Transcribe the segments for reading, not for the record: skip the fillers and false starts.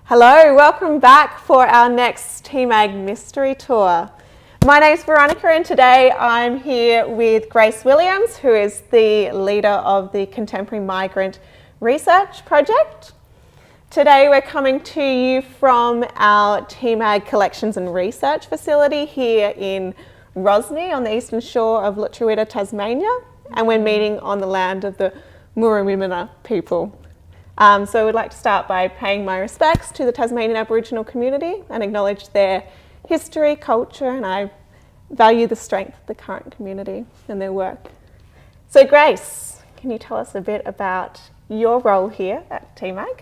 Hello, welcome back for our next TMAG Mystery Tour. My name's Veronica and today I'm here with Grace Williams, who is the leader of the Contemporary Migrant Research Project. Today we're coming to you from our TMAG Collections and Research Facility here in Rosny on the eastern shore of Lutruwita, Tasmania, and we're meeting on the land of the Murawinina people. So we'd like to start by paying my respects to the Tasmanian Aboriginal community and acknowledge their history, culture, and I value the strength of the current community and their work. So Grace, can you tell us a bit about your role here at TMAG?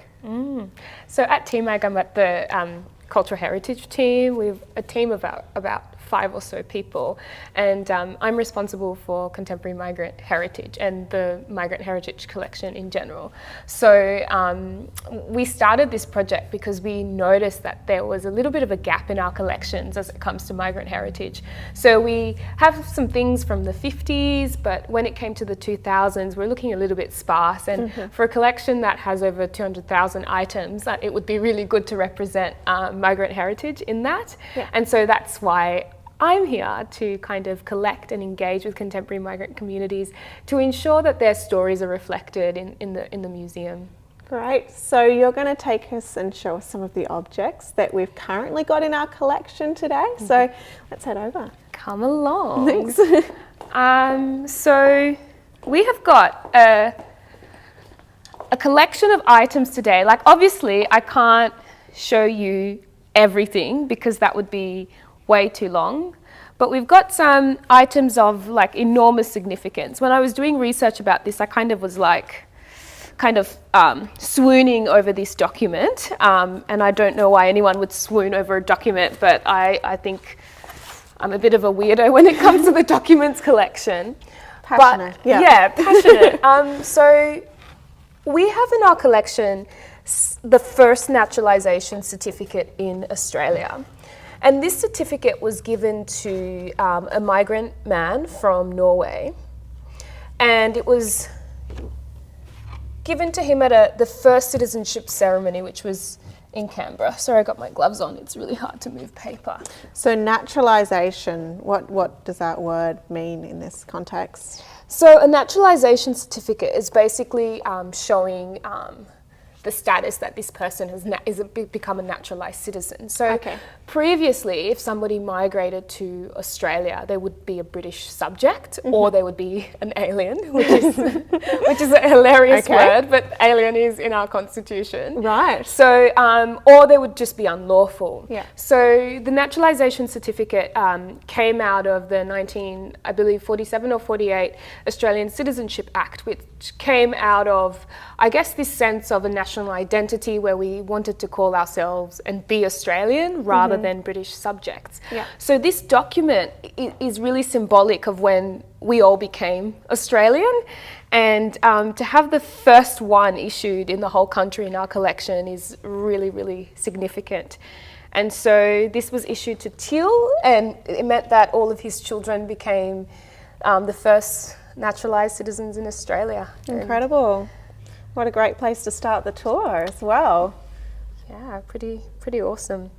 So at TMAG, I'm at the Cultural Heritage team. We've a team of about 5 or so people, and I'm responsible for contemporary migrant heritage and the migrant heritage collection in general. So we started this project because we noticed that there was a little bit of a gap in our collections as it comes to migrant heritage. So we have some things from the 50s, but when it came to the 2000s, we're looking a little bit sparse, and for a collection that has over 200,000 items, it would be really good to represent migrant heritage in that. Yeah. And so that's why I'm here to kind of collect and engage with contemporary migrant communities to ensure that their stories are reflected in the museum. Great. So you're going to take us and show us some of the objects that we've currently got in our collection today. So let's head over. Come along. Thanks. So we have got a collection of items today. Like, obviously I can't show you everything because that would be way too long, but we've got some items of like enormous significance. When I was doing research about this, I kind of was like swooning over this document, and I don't know why anyone would swoon over a document, but I think I'm a bit of a weirdo when it comes to the documents collection. Passionate. But, yeah, passionate. So we have in our collection the first naturalisation certificate in Australia. And this certificate was given to a migrant man from Norway, and it was given to him at the first citizenship ceremony, which was in Canberra. Sorry, I got my gloves on. It's really hard to move paper. So naturalisation, what does that word mean in this context? So a naturalisation certificate is basically showing the status that this person has become a naturalised citizen. So previously, if somebody migrated to Australia, they would be a British subject or they would be an alien, which is a hilarious word, but alien is in our constitution. Right. So, or they would just be unlawful. Yeah. So the naturalisation certificate came out of the 47 or 48 Australian Citizenship Act, which came out of, I guess, this sense of a national identity where we wanted to call ourselves and be Australian rather than British subjects. Yeah. So this document is really symbolic of when we all became Australian, and to have the first one issued in the whole country in our collection is really, really significant. And so this was issued to Till, and it meant that all of his children became the first naturalised citizens in Australia. Incredible. What a great place to start the tour as well. Yeah, pretty awesome.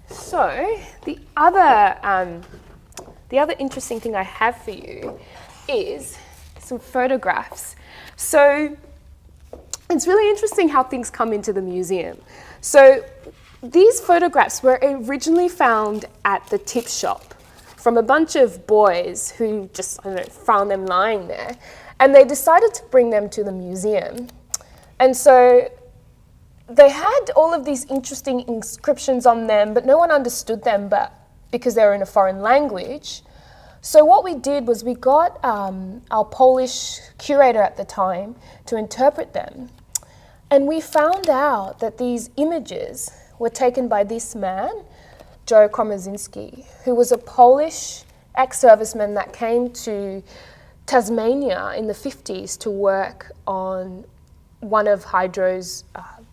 So the other interesting thing I have for you is some photographs. So it's really interesting how things come into the museum. So these photographs were originally found at the tip shop from a bunch of boys who just, found them lying there. And they decided to bring them to the museum. And so they had all of these interesting inscriptions on them, but no one understood them because they were in a foreign language. So what we did was we got our Polish curator at the time to interpret them. And we found out that these images were taken by this man, Joe Kromozinski, who was a Polish ex-serviceman that came to Tasmania in the 50s to work on one of Hydro's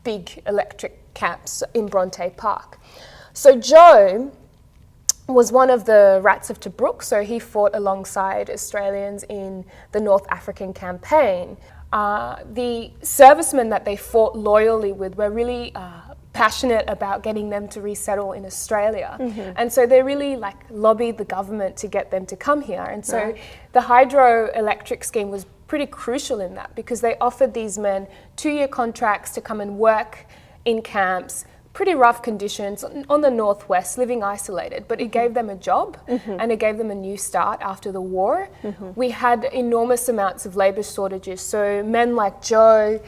big electric camps in Bronte Park. So Joe was one of the Rats of Tobruk, so he fought alongside Australians in the North African campaign. The servicemen that they fought loyally with were really passionate about getting them to resettle in Australia. And so they really like lobbied the government to get them to come here. And so the hydroelectric scheme was pretty crucial in that, because they offered these men 2-year contracts to come and work in camps, pretty rough conditions on the northwest, living isolated, but it gave them a job and it gave them a new start after the war. We had enormous amounts of labour shortages, so men like Joe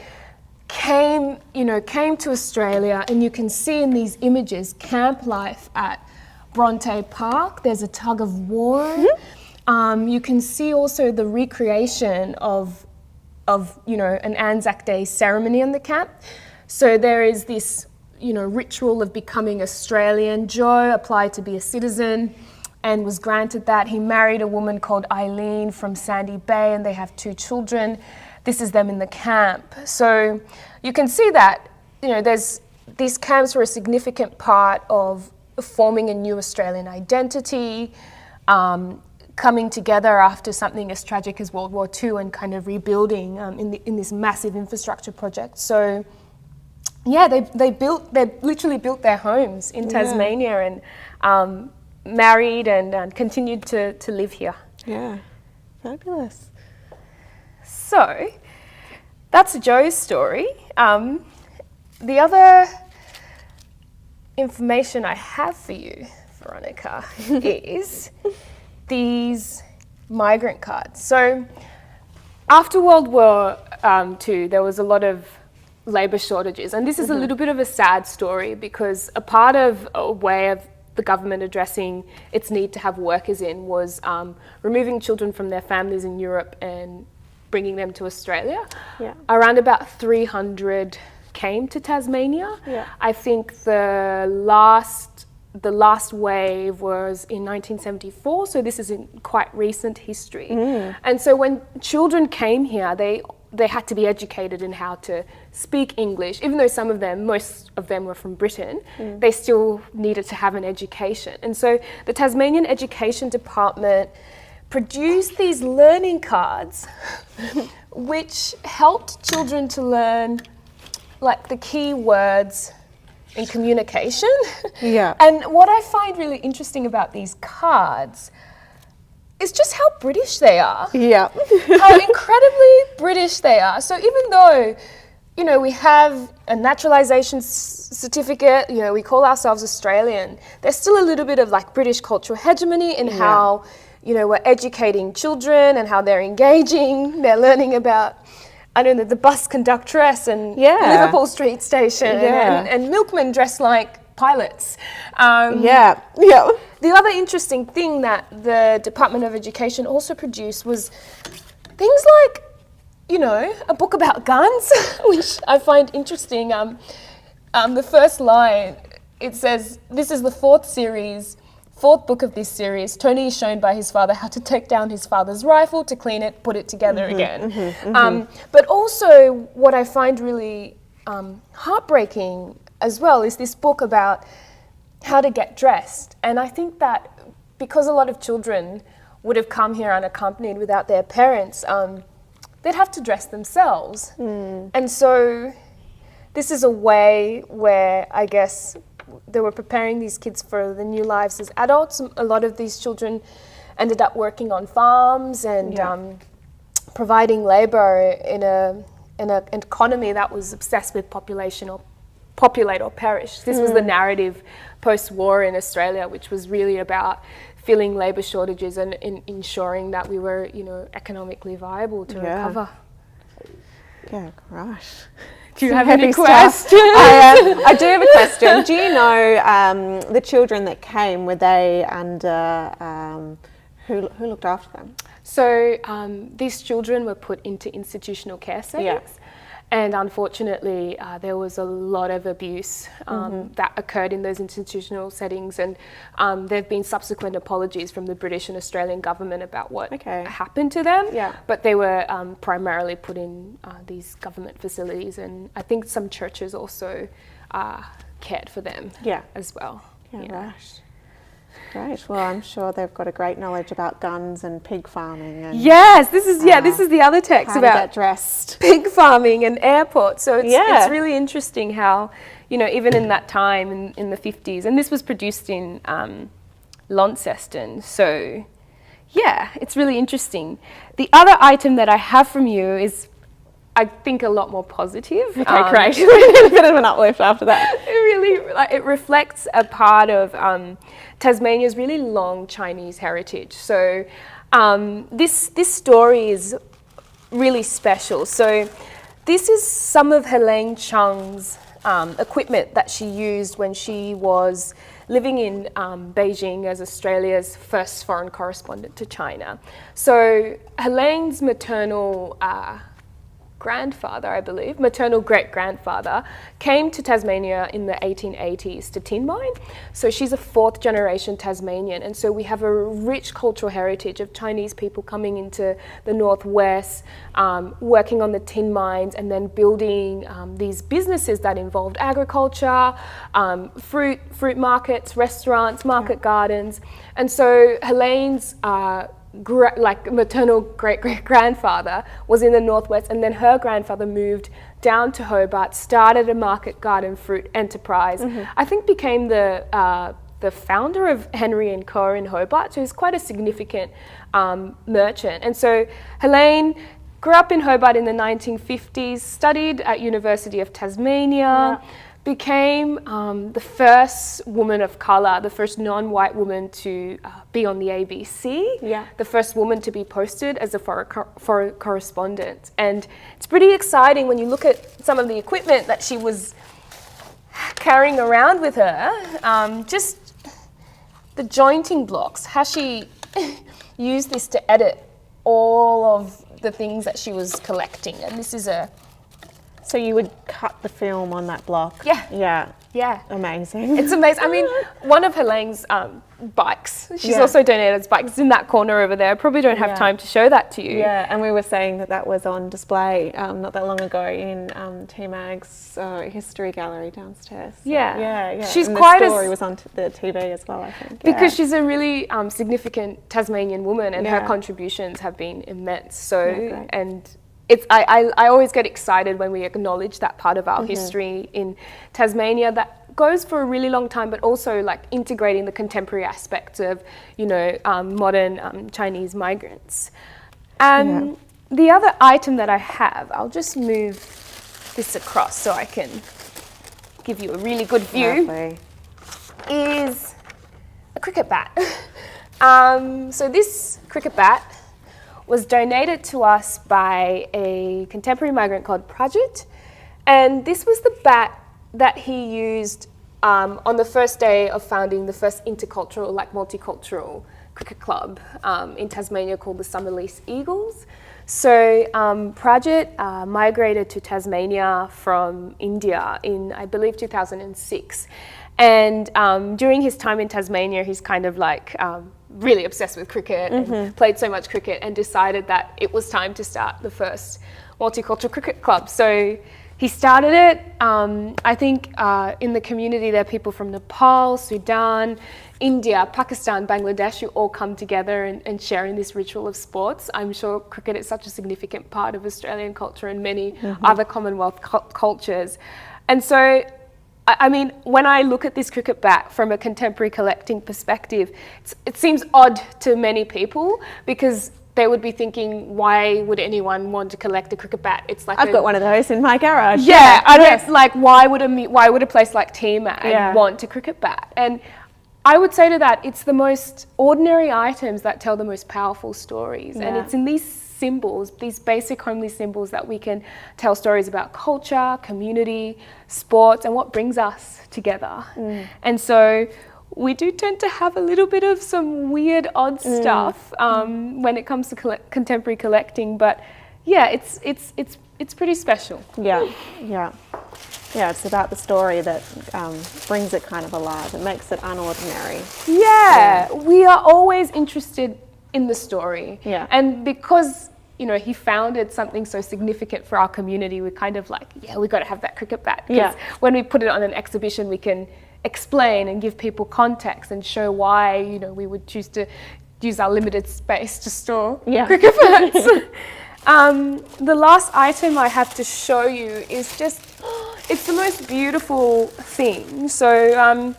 came to Australia, and you can see in these images camp life at Bronte Park. There's a tug of war. You can see also the recreation of an Anzac Day ceremony in the camp. So there is this ritual of becoming Australian. Joe applied to be a citizen and was granted that. He married a woman called Eileen from Sandy Bay, and they have 2 children. This is them in the camp. So you can see that, these camps were a significant part of forming a new Australian identity, coming together after something as tragic as World War II, and kind of rebuilding in this massive infrastructure project. So yeah, they literally built their homes in Tasmania and married and continued to live here. Yeah, fabulous. So that's Joe's story. The other information I have for you, Veronica, is these migrant cards. So after World War II, there was a lot of labour shortages, and this is a little bit of a sad story, because a part of a way of the government addressing its need to have workers in was removing children from their families in Europe and bringing them to Australia. Around about 300 came to Tasmania. I think the last wave was in 1974, so this is in quite recent history. And so when children came here, they had to be educated in how to speak English. Even though most of them were from Britain, they still needed to have an education. And so the Tasmanian Education Department produced these learning cards which helped children to learn like the key words in communication. And what I find really interesting about these cards is just how British they are. How incredibly British they are. So even though, we have a naturalisation certificate, we call ourselves Australian, there's still a little bit of like British cultural hegemony in how, we're educating children and how they're engaging. They're learning about, the bus conductress and Liverpool Street Station and milkmen dressed like pilots. The other interesting thing that the Department of Education also produced was things like, a book about guns, which I find interesting. The first line, it says, "This is the fourth book of this series. Tony is shown by his father how to take down his father's rifle, to clean it, put it together again." But also what I find really heartbreaking as well is this book about how to get dressed. And I think that because a lot of children would have come here unaccompanied without their parents, they'd have to dress themselves. And so this is a way where I guess they were preparing these kids for the new lives as adults. A lot of these children ended up working on farms and providing labour in an economy that was obsessed with populate or perish. This was the narrative post-war in Australia, which was really about filling labour shortages and ensuring that we were, economically viable to recover. Yeah, gosh. Do you have any questions? I do have a question. Do you know the children that came, were they under, who looked after them? So these children were put into institutional care settings. And unfortunately, there was a lot of abuse that occurred in those institutional settings, and there have been subsequent apologies from the British and Australian government about what happened to them. But they were primarily put in these government facilities, and I think some churches also cared for them as well. Gosh. Great. Well, I'm sure they've got a great knowledge about guns and pig farming. And, this is the other text how about to get dressed. pig farming and airports. So it's really interesting how, you know, even in that time in the 50s. And this was produced in Launceston. So yeah, it's really interesting. The other item that I have from you is, I think, a lot more positive. Okay, great. We need a bit of an uplift after that. It reflects a part of Tasmania's really long Chinese heritage. So this story is really special. So this is some of Helene Chung's equipment that she used when she was living in Beijing as Australia's first foreign correspondent to China. So Helene's maternal grandfather, I believe, maternal great-grandfather, came to Tasmania in the 1880s to tin mine. So she's a fourth generation Tasmanian. And so we have a rich cultural heritage of Chinese people coming into the northwest, working on the tin mines and then building these businesses that involved agriculture, fruit markets, restaurants, market gardens. And so Helene's maternal great-great-grandfather was in the northwest, and then her grandfather moved down to Hobart, started a market garden fruit enterprise. I think became the founder of Henry & Co. in Hobart, so he's quite a significant merchant. And so Helene grew up in Hobart in the 1950s, studied at University of Tasmania, became the first woman of colour, the first non-white woman to be on the ABC, the first woman to be posted as a foreign correspondent. And it's pretty exciting when you look at some of the equipment that she was carrying around with her, just the jointing blocks, how she used this to edit all of the things that she was collecting. And this is So you would cut the film on that block? Yeah. Amazing. It's amazing. I mean, one of Helene's bikes, she's also donated bikes in that corner over there. I probably don't have time to show that to you. Yeah, and we were saying that was on display not that long ago in TMAG's history gallery downstairs. So, yeah. She's and quite the story was on the TV as well, I think. Because she's a really significant Tasmanian woman, and her contributions have been immense. So, and I always get excited when we acknowledge that part of our history in Tasmania that goes for a really long time, but also like integrating the contemporary aspects of, you know, modern Chinese migrants. And the other item that I have, I'll just move this across so I can give you a really good view, is a cricket bat. So this cricket bat was donated to us by a contemporary migrant called Prajit. And this was the bat that he used on the first day of founding the first intercultural, like multicultural cricket club in Tasmania called the Summerlease Eagles. So Prajit migrated to Tasmania from India in, I believe, 2006. And during his time in Tasmania, he's kind of like really obsessed with cricket and played so much cricket and decided that it was time to start the first multicultural cricket club. So he started it. I think in the community there are people from Nepal, Sudan, India, Pakistan, Bangladesh who all come together and share in this ritual of sports. I'm sure cricket is such a significant part of Australian culture and many other Commonwealth cultures. And so I mean, when I look at this cricket bat from a contemporary collecting perspective, it seems odd to many people because they would be thinking, why would anyone want to collect a cricket bat? It's like I've got one of those in my garage. Yeah, I don't like why would a place like TMAG want a cricket bat? And I would say to that, it's the most ordinary items that tell the most powerful stories, and it's in these symbols, these basic homely symbols, that we can tell stories about culture, community, sports, and what brings us together. And so we do tend to have a little bit of some weird, odd stuff when it comes to contemporary collecting, but yeah, it's pretty special. Yeah, it's about the story that brings it kind of alive. It makes it unordinary. Yeah, we are always interested in the story. Yeah. And because, you know, he founded something so significant for our community, we're kind of like, we got to have that cricket bat. Because when we put it on an exhibition, we can explain and give people context and show why, you know, we would choose to use our limited space to store cricket bats. The last item I have to show you is just, it's the most beautiful thing. So,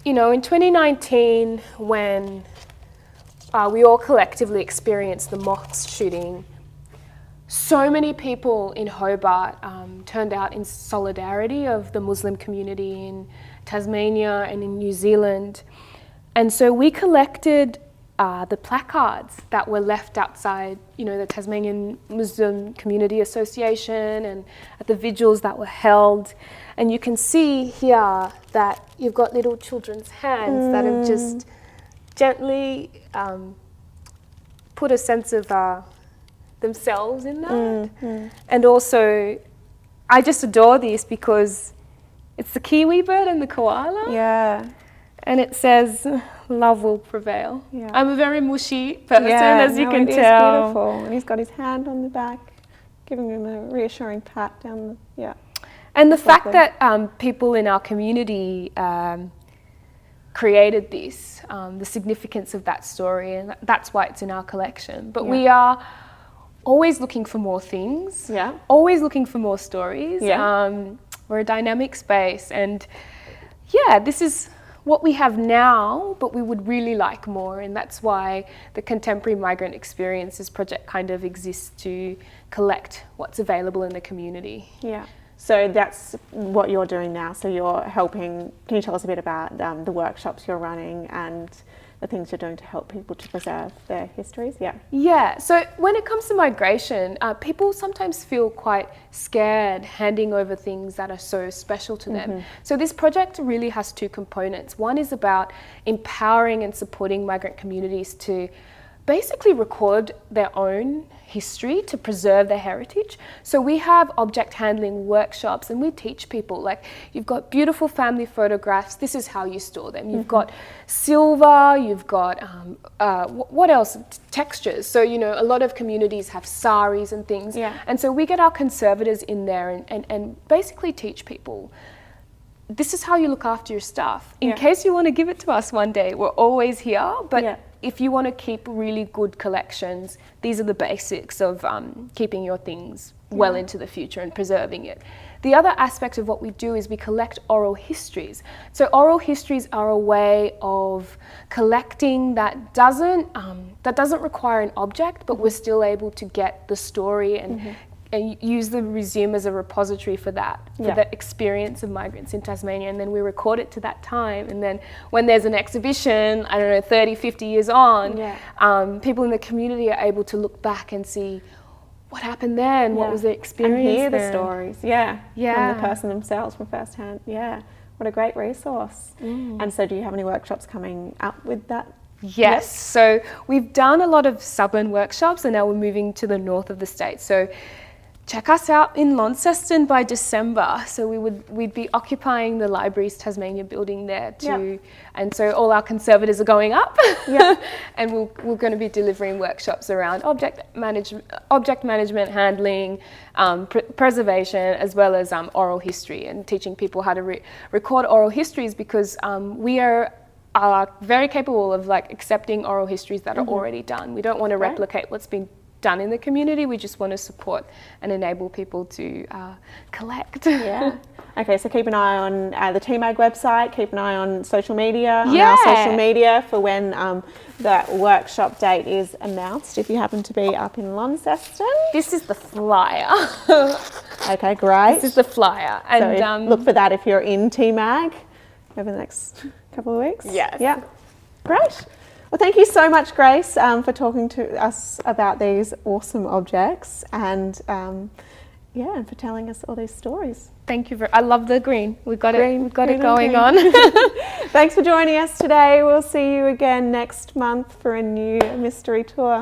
in 2019, when we all collectively experienced the mosque shooting, so many people in Hobart turned out in solidarity of the Muslim community in Tasmania and in New Zealand. And so we collected the placards that were left outside, the Tasmanian Muslim Community Association and at the vigils that were held. And you can see here that you've got little children's hands that have just gently put a sense of themselves in that. And also, I just adore this because it's the kiwi bird and the koala. Yeah. And it says, love will prevail. Yeah. I'm a very mushy person, as you can it tell. Is beautiful. And he's got his hand on the back, giving him a reassuring pat down the, And the fact that people in our community created this, the significance of that story, and that's why it's in our collection. But we are always looking for more things, always looking for more stories. We're a dynamic space, and this is what we have now, but we would really like more, and that's why the Contemporary Migrant Experiences Project kind of exists, to collect what's available in the community. Yeah. So that's what you're doing now. So you're helping, can you tell us a bit about the workshops you're running and the things you're doing to help people to preserve their histories? Yeah, so when it comes to migration, people sometimes feel quite scared handing over things that are so special to them. So this project really has two components. One is about empowering and supporting migrant communities to basically record their own history, to preserve their heritage. So we have object handling workshops, and we teach people, like, you've got beautiful family photographs, this is how you store them. You've got silver, you've got, what else? Textures. So, a lot of communities have saris and things. And so we get our conservators in there and basically teach people, this is how you look after your stuff. In case you want to give it to us one day, we're always here. But if you want to keep really good collections, these are the basics of keeping your things well into the future and preserving it. The other aspect of what we do is we collect oral histories. So oral histories are a way of collecting that doesn't require an object, but we're still able to get the story and use the museum as a repository for that, for the experience of migrants in Tasmania. And then we record it to that time. And then when there's an exhibition, 30, 50 years on, people in the community are able to look back and see what happened then, what was the experience and hear then. the stories, from the person themselves, from first hand. What a great resource. And so do you have any workshops coming up with that? Yes, so we've done a lot of southern workshops, and now we're moving to the north of the state. So check us out in Launceston by December. So we'd be occupying the Libraries Tasmania building there too. And so all our conservators are going up. And we're going to be delivering workshops around object management, handling, preservation, as well as oral history, and teaching people how to record oral histories, because we are very capable of accepting oral histories that are already done. We don't want to replicate what's been done in the community. We just want to support and enable people to collect. Okay, so keep an eye on the TMAG website, keep an eye on social media, on our social media, for when that workshop date is announced, if you happen to be up in Launceston. This is the flyer. Okay, great. This is the flyer. And so look for that if you're in TMAG over the next couple of weeks. Yes. Great. Well, thank you so much, Grace, for talking to us about these awesome objects, and and for telling us all these stories. Thank you. I love the green. We've got it going on. Thanks for joining us today. We'll see you again next month for a new mystery tour.